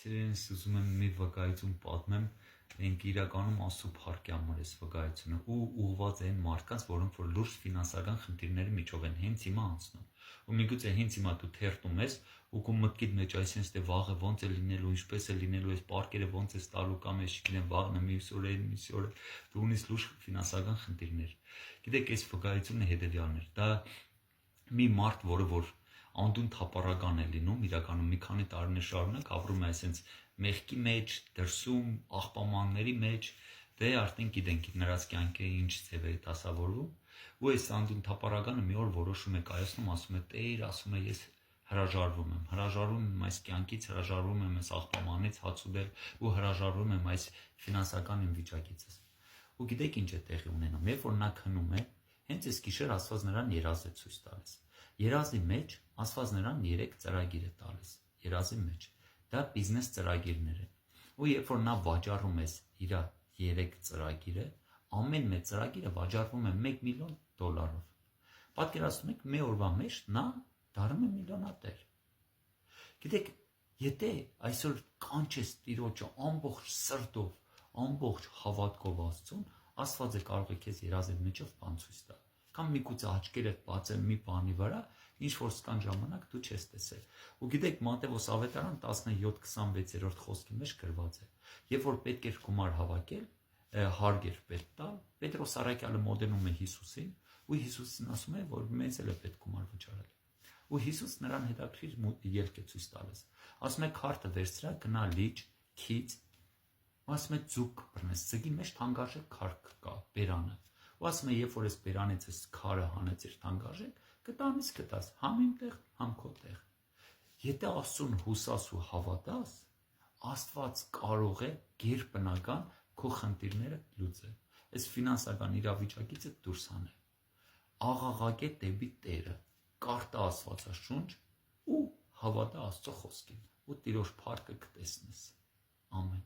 Սիրելիներս, ուզում եմ մի վկայություն պատմեմ, մենք իրականում Աստծո փառքի համար էս վկայությունը ու ուղղված այն մարդկանց, որոնք որ լուրջ ֆինանսական խնդիրների միջով են հենց հիմա անցնում։ Ու միգուցե հենց հիմա դու թերթում ես ու քո մտքիդ մեջ այսինքն դե վաղը ոնց է լինելու, ինչպես է լինելու, այս պարկերը ոնց է ստալու կամ ես չգիտեմ վաղն է մյուս օրը դու ունես լուրջ ֆինանսական խնդիրներ։ Գիտեք, այս վկայությունը հետևյալն էր։ Դա մի մարդ, որը որ անդուն թափառական է լինում, իրականում մի քանի տարիներ շարունակ ապրում է այսպես մեղքի մեջ, դրսում, աղբամանների մեջ, դե արդեն գիտենք նրանց կյանքը ինչ ձև է դասավորվում, ու այս անդուն թափառականը մի օր որոշում է կայացնում, ասում է Տեր, ասում է ես հրաժարվում եմ այս կյանքից, հրաժարվում եմ այս աղբամանից հաց ուտել ու հրաժարվում եմ այս ֆինանսական իմ վիճակից։ Ու գիտեք ինչ է տեղի ունենում, երբ որ նա քնում է, հենց այս գիշեր Աստված նրան երազ է ցույց տալիս։ Երազի մեջ Աստված նրան 3 ծրագիր է տալիս։ Երազի մեջ դա բիզնես ծրագիրներ են։ Ու երբ որ նա վաճառում է իր 3 ծրագիրը, ամեն մեծ ծրագիրը վաճառվում է $1 միլիոն։ Պատկերացնում եք, մի օրվա մեջ նա դառնում է միլիոնատեր։ Գիտեք, եթե այսօր կանչես Տիրոջը ամբողջ սրտով, ամբողջ հավատքով Աստծուն, Աստված է կարող է քեզ երազի միջով բան ցույց տալ։ Կամ միգուցե աչքերդ բացել մի բանի վրա, ինչ որ սկան ժամանակ դու չես տեսել։ Ու գիտեք, Մատթեոս ավետարան 17:26 խոսքի մեջ գրված է. երբ որ պետք էր գումար հավաքել, հարգեր պետք տալ, Պետրոս առաքյալը մոտենում է Հիսուսին, ու Հիսուսին ասում է, որ մեզ էլ է պետք գումար վճարել։ Ու Հիսուս նրան հետաքրքիր ելք է ցույց տալիս։ Ասում է քարտը վերցրա, գնա լիճ, քիծ, ասում է ձուկ բռնես, ձգի մեջ թանկարժեք քարք կա, բերանը։ Ու ասում է, երբ որ այս բերանից այս քարը հանեց իր թանկարժեք, կտանից կտաս, համ իմ տեղ, համ քո տեղ։ Եթե Աստծուն հուսաս ու հավատաս, Աստված կարող է գերբնական քո խնդիրները լուծել։ Այս ֆինանսական իրավիճակից դուրս հանել։ Աղաղակե դեպի Տերը, կարտա Աստվածաշունչ ու հավատա Աստծո խոսքին, ու Տիրոջ փառքը կտեսնես։ Ամեն։